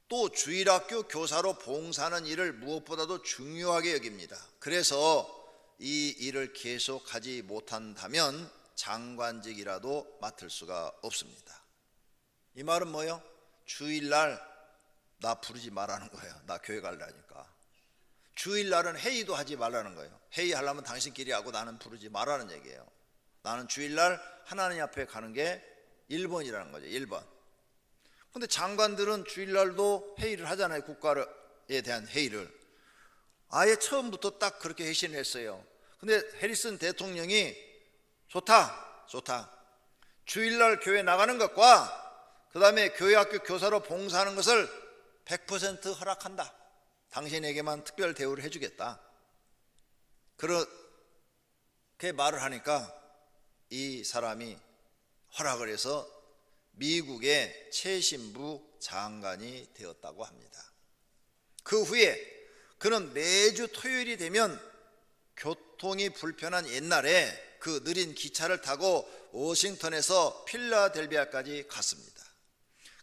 또 주일학교 교사로 봉사하는 일을 무엇보다도 중요하게 여깁니다. 그래서 이 일을 계속하지 못한다면 장관직이라도 맡을 수가 없습니다. 이 말은 뭐예요? 주일날 나 부르지 말라는 거예요. 나 교회 가려니까. 주일날은 회의도 하지 말라는 거예요. 회의하려면 당신끼리 하고 나는 부르지 말라는 얘기예요. 나는 주일날 하나님 앞에 가는 게 1번이라는 거죠. 1번. 근데 장관들은 주일날도 회의를 하잖아요. 국가에 대한 회의를. 아예 처음부터 딱 그렇게 회신을 했어요. 근데 해리슨 대통령이 좋다. 주일날 교회 나가는 것과 그 다음에 교회학교 교사로 봉사하는 것을 100% 허락한다. 당신에게만 특별 대우를 해주겠다. 그렇게 말을 하니까 이 사람이 허락을 해서 미국의 최신부 장관이 되었다고 합니다. 그 후에 그는 매주 토요일이 되면 교통이 불편한 옛날에 그 느린 기차를 타고 워싱턴에서 필라델비아까지 갔습니다.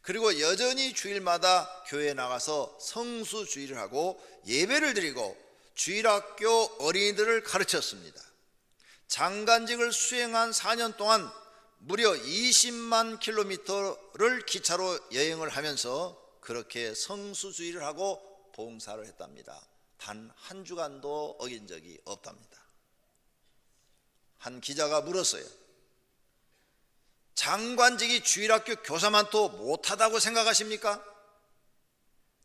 그리고 여전히 주일마다 교회에 나가서 성수주의를 하고 예배를 드리고 주일학교 어린이들을 가르쳤습니다. 장관직을 수행한 4년 동안 무려 20만 킬로미터를 기차로 여행을 하면서 그렇게 성수주의를 하고 봉사를 했답니다. 단 한 주간도 어긴 적이 없답니다. 한 기자가 물었어요. 장관직이 주일학교 교사만 또 못하다고 생각하십니까?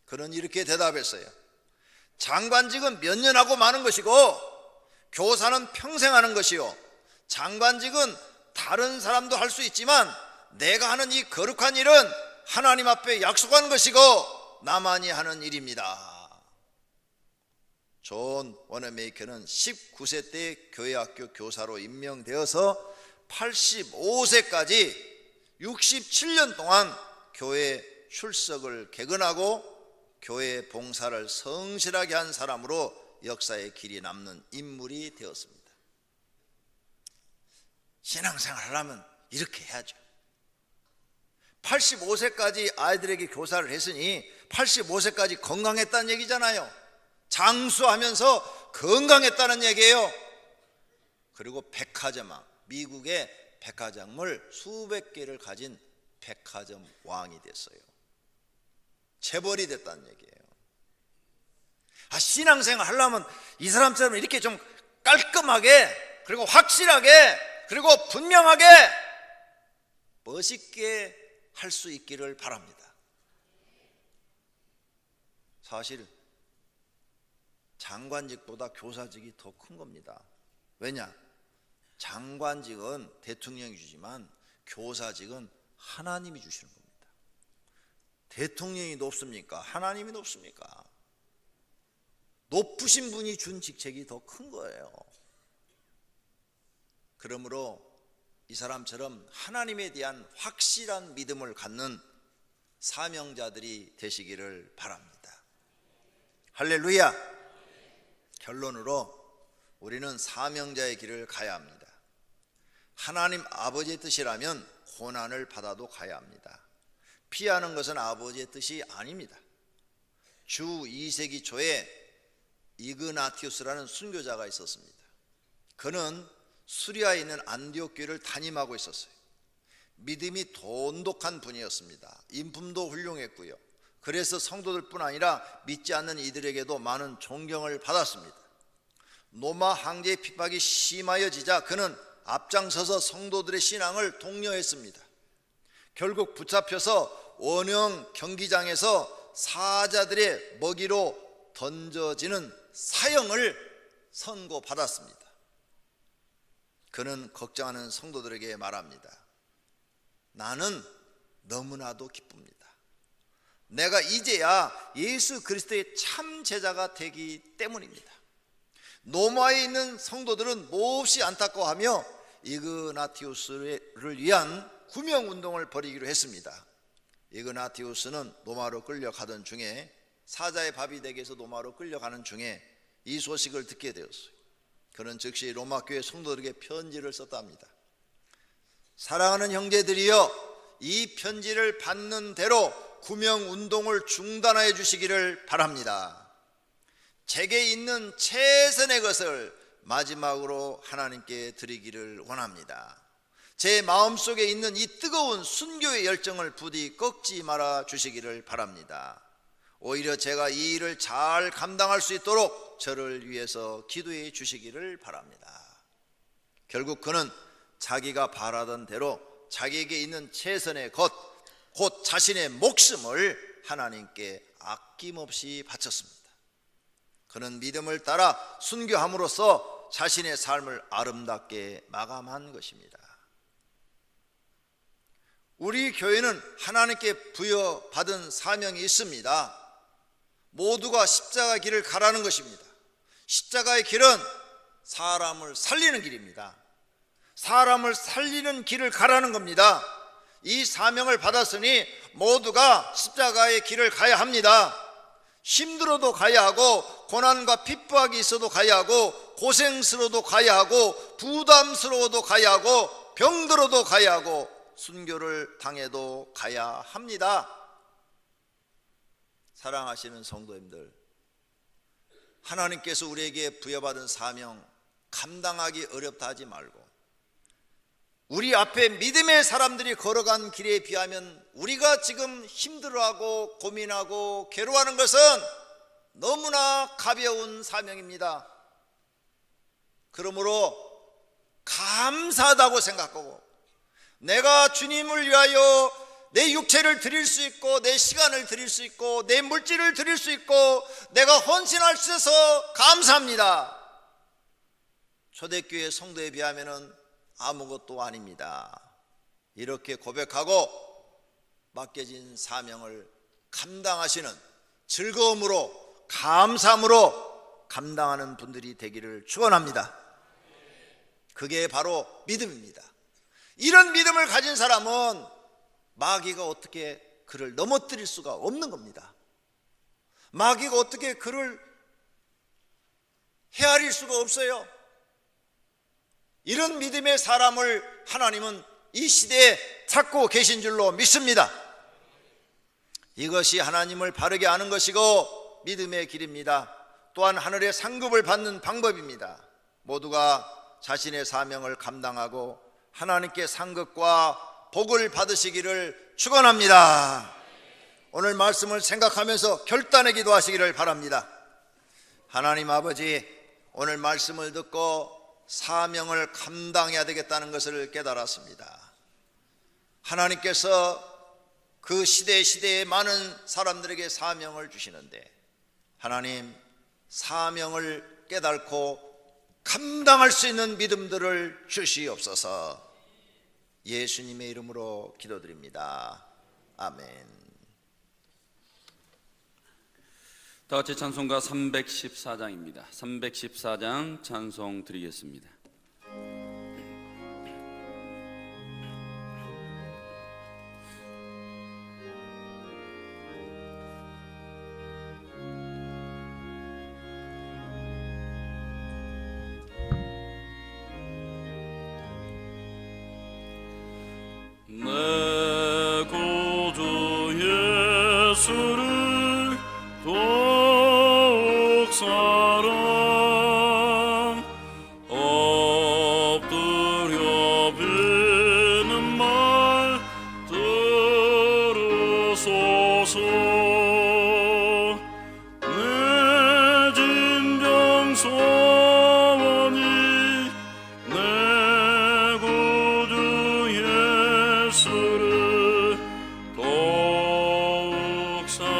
그는 이렇게 대답했어요. 장관직은 몇 년 하고 마는 것이고 교사는 평생 하는 것이요, 장관직은 다른 사람도 할 수 있지만 내가 하는 이 거룩한 일은 하나님 앞에 약속한 것이고 나만이 하는 일입니다. 존 워너메이커는 19세 때 교회학교 교사로 임명되어서 85세까지 67년 동안 교회 출석을 개근하고 교회 봉사를 성실하게 한 사람으로 역사의 길이 남는 인물이 되었습니다. 신앙생활 하려면 이렇게 해야죠. 85세까지 아이들에게 교사를 했으니 85세까지 건강했다는 얘기잖아요. 장수하면서 건강했다는 얘기예요. 그리고 백화점왕, 미국의 백화점을 수백 개를 가진 백화점 왕이 됐어요. 재벌이 됐다는 얘기예요. 신앙생활 하려면 이 사람처럼 이렇게 좀 깔끔하게, 그리고 확실하게, 그리고 분명하게, 멋있게 할 수 있기를 바랍니다. 사실 장관직보다 교사직이 더 큰 겁니다. 왜냐? 장관직은 대통령이 주지만 교사직은 하나님이 주시는 겁니다. 대통령이 높습니까? 하나님이 높습니까? 높으신 분이 준 직책이 더 큰 거예요. 그러므로 이 사람처럼 하나님에 대한 확실한 믿음을 갖는 사명자들이 되시기를 바랍니다. 할렐루야. 결론으로 우리는 사명자의 길을 가야 합니다. 하나님 아버지의 뜻이라면 고난을 받아도 가야 합니다. 피하는 것은 아버지의 뜻이 아닙니다. 주 2세기 초에 이그나티우스라는 순교자가 있었습니다. 그는 수리아에 있는 안디옥 교회를 담임하고 있었어요. 믿음이 돈독한 분이었습니다. 인품도 훌륭했고요. 그래서 성도들뿐 아니라 믿지 않는 이들에게도 많은 존경을 받았습니다. 로마 황제의 핍박이 심하여지자 그는 앞장서서 성도들의 신앙을 독려했습니다. 결국 붙잡혀서 원형 경기장에서 사자들의 먹이로 던져지는 사형을 선고받았습니다. 그는 걱정하는 성도들에게 말합니다. 나는 너무나도 기쁩니다. 내가 이제야 예수 그리스도의 참 제자가 되기 때문입니다. 로마에 있는 성도들은 몹시 안타까워하며 이그나티우스를 위한 구명운동을 벌이기로 했습니다. 이그나티우스는 로마로 끌려가던 중에, 사자의 밥이 되게해서 로마로 끌려가는 중에 이 소식을 듣게 되었어요. 그는 즉시 로마 교회 성도들에게 편지를 썼답니다. 사랑하는 형제들이여, 이 편지를 받는 대로 구명운동을 중단하여 주시기를 바랍니다. 제게 있는 최선의 것을 마지막으로 하나님께 드리기를 원합니다. 제 마음속에 있는 이 뜨거운 순교의 열정을 부디 꺾지 말아 주시기를 바랍니다. 오히려 제가 이 일을 잘 감당할 수 있도록 저를 위해서 기도해 주시기를 바랍니다. 결국 그는 자기가 바라던 대로 자기에게 있는 최선의 것, 곧 자신의 목숨을 하나님께 아낌없이 바쳤습니다. 그는 믿음을 따라 순교함으로써 자신의 삶을 아름답게 마감한 것입니다. 우리 교회는 하나님께 부여받은 사명이 있습니다. 모두가 십자가 길을 가라는 것입니다. 십자가의 길은 사람을 살리는 길입니다. 사람을 살리는 길을 가라는 겁니다. 이 사명을 받았으니 모두가 십자가의 길을 가야 합니다. 힘들어도 가야 하고, 고난과 핍박이 있어도 가야 하고, 고생스러워도 가야 하고, 부담스러워도 가야 하고, 병들어도 가야 하고, 순교를 당해도 가야 합니다. 사랑하시는 성도님들, 하나님께서 우리에게 부여받은 사명 감당하기 어렵다 하지 말고, 우리 앞에 믿음의 사람들이 걸어간 길에 비하면 우리가 지금 힘들어하고 고민하고 괴로워하는 것은 너무나 가벼운 사명입니다. 그러므로 감사하다고 생각하고, 내가 주님을 위하여 내 육체를 드릴 수 있고, 내 시간을 드릴 수 있고, 내 물질을 드릴 수 있고, 내가 헌신할 수 있어서 감사합니다. 초대교회 성도에 비하면 아무것도 아닙니다. 이렇게 고백하고 맡겨진 사명을 감당하시는, 즐거움으로 감사함으로 감당하는 분들이 되기를 축원합니다. 그게 바로 믿음입니다. 이런 믿음을 가진 사람은 마귀가 어떻게 그를 넘어뜨릴 수가 없는 겁니다. 마귀가 어떻게 그를 헤아릴 수가 없어요. 이런 믿음의 사람을 하나님은 이 시대에 찾고 계신 줄로 믿습니다. 이것이 하나님을 바르게 아는 것이고 믿음의 길입니다. 또한 하늘의 상급을 받는 방법입니다. 모두가 자신의 사명을 감당하고 하나님께 상급과 복을 받으시기를 축원합니다. 오늘 말씀을 생각하면서 결단의 기도하시기를 바랍니다. 하나님 아버지, 오늘 말씀을 듣고 사명을 감당해야 되겠다는 것을 깨달았습니다. 하나님께서 그 시대에 많은 사람들에게 사명을 주시는데 하나님, 사명을 깨닫고 감당할 수 있는 믿음들을 주시옵소서. 예수님의 이름으로 기도드립니다. 아멘. 다 같이 찬송가 314장입니다. 314장 찬송 드리겠습니다. 내 구주 예수를 더욱 사랑 엎드려 비는 말 들으소서. 내 진정 소원이 내 구주 예수를 더욱 사랑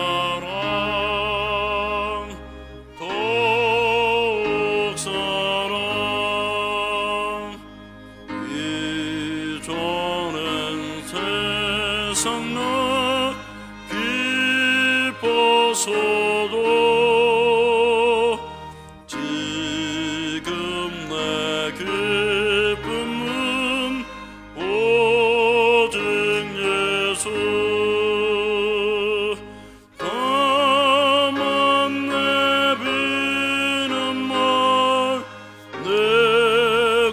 이전엔 세상 나 기뻐서도 지금 내 기쁨은 오직 예수. 다만 내비는 말 내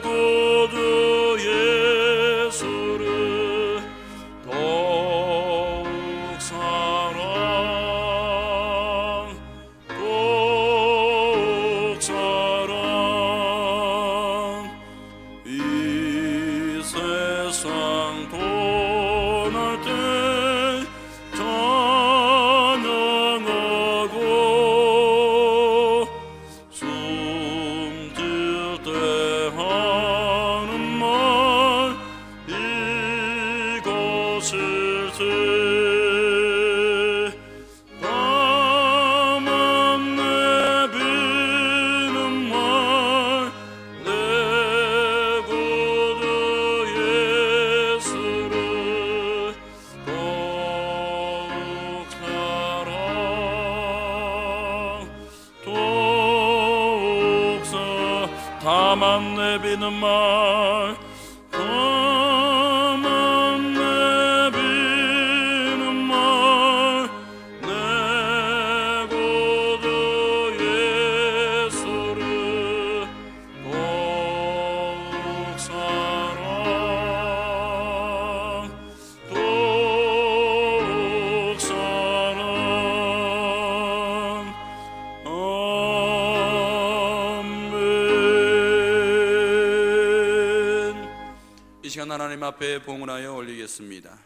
구주 예수를 더욱 사랑 이 세상 떠날 때 찬양하고 숨질 때 하는 말 이것일세. 다만 내비는 말 내 구주 예수를 더욱 사랑 다만 내비는 말 다만 내비는 말 내 구주 예수를 더욱 사랑 아멘. 이 시간 하나님 앞에 봉헌하여 올리겠습니다.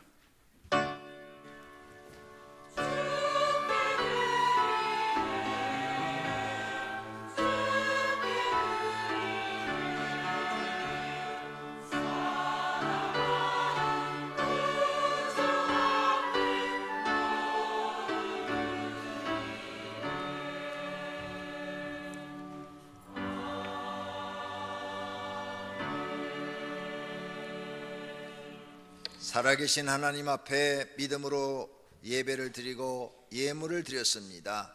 살아계신 하나님 앞에 믿음으로 예배를 드리고 예물을 드렸습니다.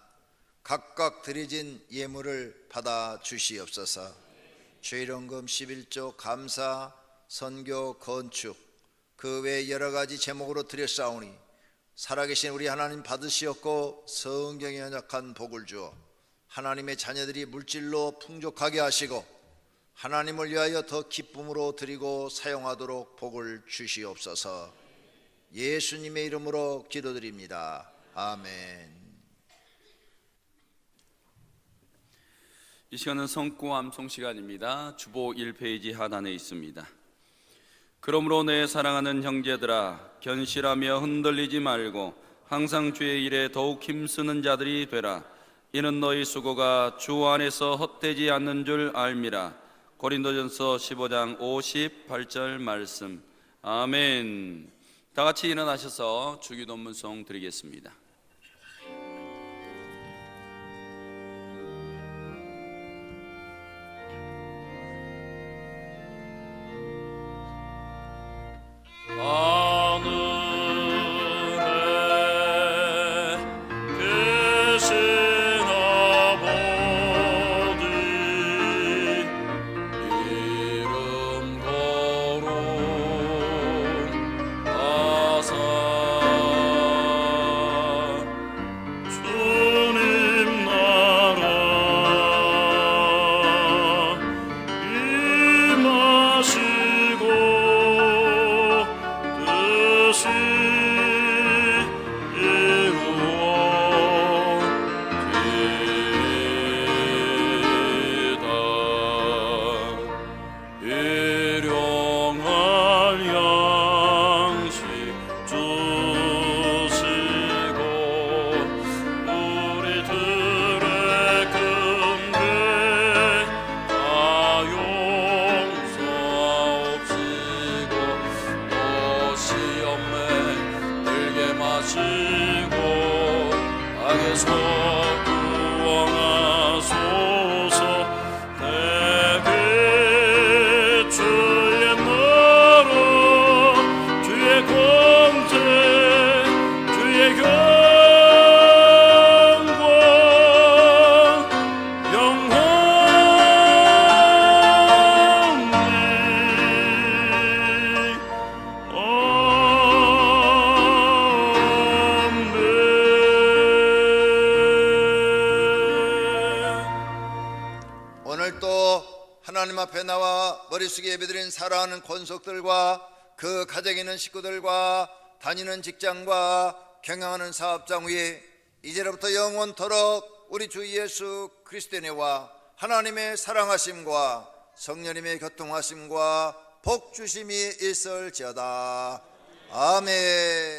각각 드려진 예물을 받아 주시옵소서. 죄연금 11조 감사 선교 건축 그 외 여러 가지 제목으로 드렸사오니 살아계신 우리 하나님 받으시옵고 성경에 언약한 복을 주어 하나님의 자녀들이 물질로 풍족하게 하시고 하나님을 위하여 더 기쁨으로 드리고 사용하도록 복을 주시옵소서. 예수님의 이름으로 기도드립니다. 아멘. 이 시간은 성구 암송 시간입니다. 주보 1페이지 하단에 있습니다. 그러므로 내 사랑하는 형제들아, 견실하며 흔들리지 말고 항상 주의 일에 더욱 힘쓰는 자들이 되라. 이는 너희 수고가 주 안에서 헛되지 않는 줄 알미라. 고린도전서 15장 58절 말씀. 아멘. 다 같이 일어나셔서 주기도문송 드리겠습니다. 하나님 앞에 나와 머리 숙여 예배드린 사랑하는 권속들과 그 가정에 있는 식구들과 다니는 직장과 경영하는 사업장 위에 이제로부터 영원토록 우리 주 예수 그리스도의 은혜와 하나님의 사랑하심과 성령님의 교통하심과 복 주심이 있을지어다. 아멘.